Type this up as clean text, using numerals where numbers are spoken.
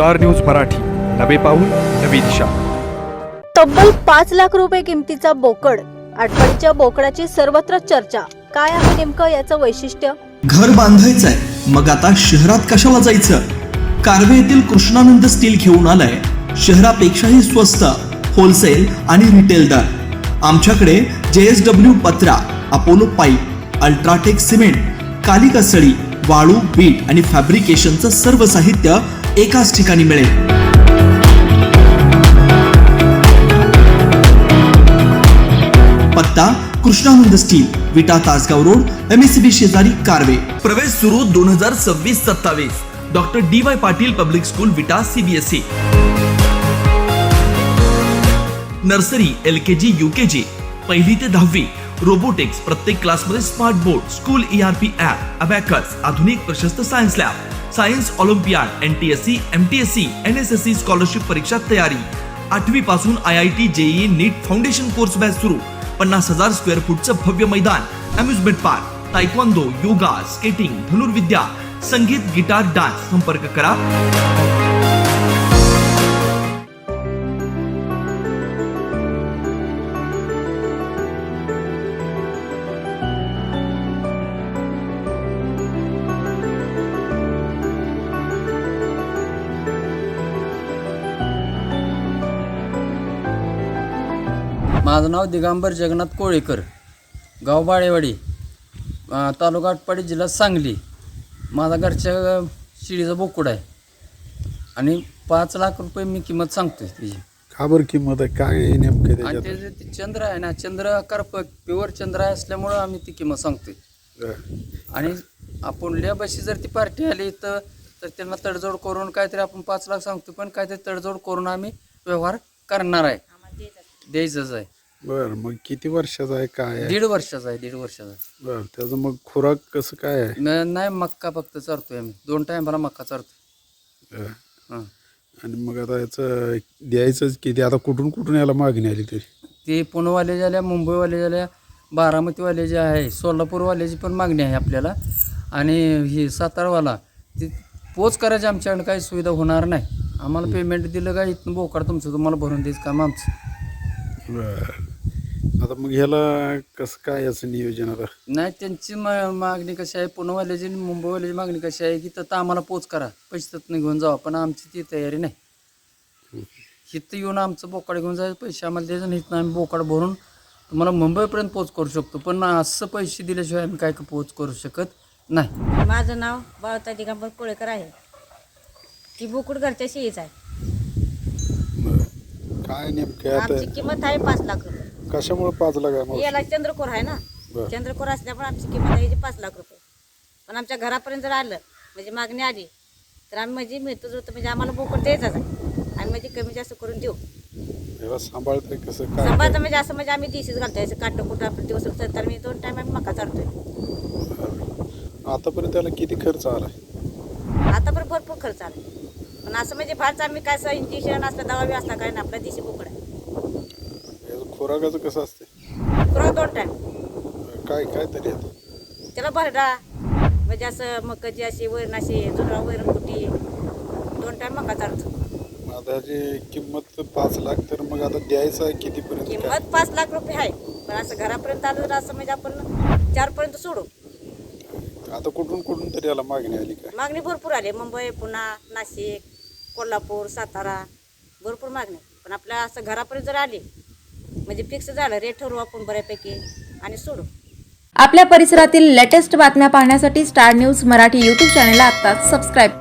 Star news Marathi, नवे पाऊल नवी दिशा. तब्बल 5 लाख रुपये किमतीचा बोकड. आटपाडीच्या बोकडाची सर्वत्र चर्चा. काय आहे नेमकं याचं वैशिष्ट्य? घर बांधायचंय मग आता शहरात कशाला जायचं? कारवे येथील कृष्णानंद स्टील घेऊन आलाय शहरापेक्षाही स्वस्त होलसेल आणि रिटेल दर. आमच्याकडे JSW पत्रा, Apollo pipe, UltraTech cement, Kalika सळी, वाळू, बीट आणि फॅब्रिकेशनचं सर्व साहित्य एकाच ठिकाणी मिळेल. पत्ता कृष्णानंद स्टील, विटा तासगाव रोड, MSCB शेजारी कारवे. प्रवेश सुरू 2026-27. Doctor DY Patil public school विटा CBSE. नर्सरी, LKG, UKG, 1ली ते 10वी. रोबोटिक्स, प्रत्येक क्लासमध्ये smart board, school ERP app, abacus, आधुनिक प्रशस्त science lab, science Olympiad, NTSC, MTSC, NSSC scholarship परीक्षा तयारी. 8वी पासून IIT, JEE, नीट फाउंडेशन कोर्स बॅच सुरू. 50,000 स्क्वेअर फूटचं भव्य मैदान, amusement park, taekwondo, yoga, skating, धनुर्विद्या, संगीत, गिटार, डान्स. संपर्क करा. माझं नाव दिगंबर जगन्नाथ कोळेकर, गाव बाळेवाडी, तालुका आटपाडी, जिल्हा सांगली. माझा घरच्या शिडीचा बोकड आहे आणि 5 लाख रुपये मी किंमत सांगतोय त्याची. का बरं किंमत आहे? काय आहे नेमकं आणि त्याच्यात? ते चंद्र आहे ना, चंद्र आकार प्युअर चंद्र आहे असल्यामुळं आम्ही ती किंमत सांगतोय. आणि आपण लेबशी जर ती पार्टी आली तर त्यांना तडजोड करून काहीतरी आपण 5 लाख सांगतो, पण काहीतरी तडजोड करून आम्ही व्यवहार करणार आहे, द्यायचंच आहे. बरं, मग किती वर्षाचा आहे? काय आहे? 1.5 वर्षाचा आहे. 1.5 वर्षाचा. बरं, त्याचं मग खुराक कसं काय आहे? नाही, मक्का फक्त चारतोय आम्ही. 2 टायमाला मक्का चारतोय. हां. आणि मग आता याचं द्यायचंच किती? आता कुठून कुठून याला मागणी आली तरी? ते पुणेवाले झाल्या, मुंबईवाले झाल्या, बारामतीवाले जे आहे, सोलापूरवाल्याची पण मागणी आहे आपल्याला. आणि ही सातारावाला ती पोच करायची आमच्याकडे काही सुविधा होणार नाही. आम्हाला पेमेंट दिलं का इथून बोकड तुमचं तुम्हाला भरून द्यायचं काम आमचं. बरं, आता मग ह्याला कसं काय याचं नियोजन? आता नाही, त्यांची मागणी कशी आहे, पुणेवाल्याची आणि मुंबईवाल्याची मागणी कशी आहे की तर आम्हाला पोच करा, पैसे तर घेऊन जावा, पण आमची ती तयारी नाही. इथं येऊन आमचं बोकाड घेऊन जायचं, पैसे आम्हाला द्यायचं नाही. इथं आम्ही बोकाड भरून तुम्हाला मुंबईपर्यंत पोच करू शकतो, पण असं पैसे दिल्याशिवाय आम्ही काय पोच करू शकत नाही. माझं नाव बाळता दिगंबर कोळेकर आहे. ती बोकुड घरच्या शिळीच आहे. काय नेमकं आमची आता किंमत आहे 5 लाख रुपये. कशामुळे 5 लाख आहे? याला चंद्रकोर आहे ना, बरं. चंद्रकोर असल्यामुळे आमची किंमत आहे 5 लाख रुपये. पण आमच्या घरापर्यंत जर आलं म्हणजे मागणी आली तर आम्ही म्हणजे मिळतो होतं, म्हणजे आम्हाला बोकड द्यायचाच आहे. आम्ही म्हणजे कमी जास्त करून देऊ. याला सांभाळतंय कसं काय? संभाळतं म्हणजे असं म्हणजे आम्ही दिशीच घालतोय, असं काटं कुठं आपलं दिवस तर मी 2 टाइम आम्ही मका चालतोय. आतापर्यंत त्याला किती खर्च आला? आता पण भरपूर खर्च आला, पण असं म्हणजे फारच आम्ही काय असं इंजेक्शन असलं, दवाबी असला काय ना, आपला दिशी बोकड आहे. याचं खुराकाचं कसं असते? पुरा 2 टाइम काय काय तरी आता त्याला भरडा म्हणजे असं मकाची अशी वैरण, अशी जुना वैरण कुठी 2 टाइम मका चालतो. आता याची किंमत 5 लाख, तर मग आता द्यायचं आहे कितीपर्यंत? काय? किंमत 5 लाख रुपये आहे, पण असं घरापर्यंत आलं तर असं म्हणजे आपण 4 पर्यंत सोडू. आता कुठून कुठून तरी याला मागणी आली काय? मागणी भरपूर आली, मुंबई, पुणे, नाशिक, कोल्हापूर, सातारा, भरपूर मागणी. पण आपल्या असं घरापर्यंत जर आली म्हणजे फिक्स झालं, रेट ठरवू आपण बऱ्यापैकी आणि सोडू. आपल्या परिसरातील लेटेस्ट बातम्या पाहण्यासाठी स्टार न्यूज मराठी YouTube चॅनलला आत्ताच सबस्क्राईब करा.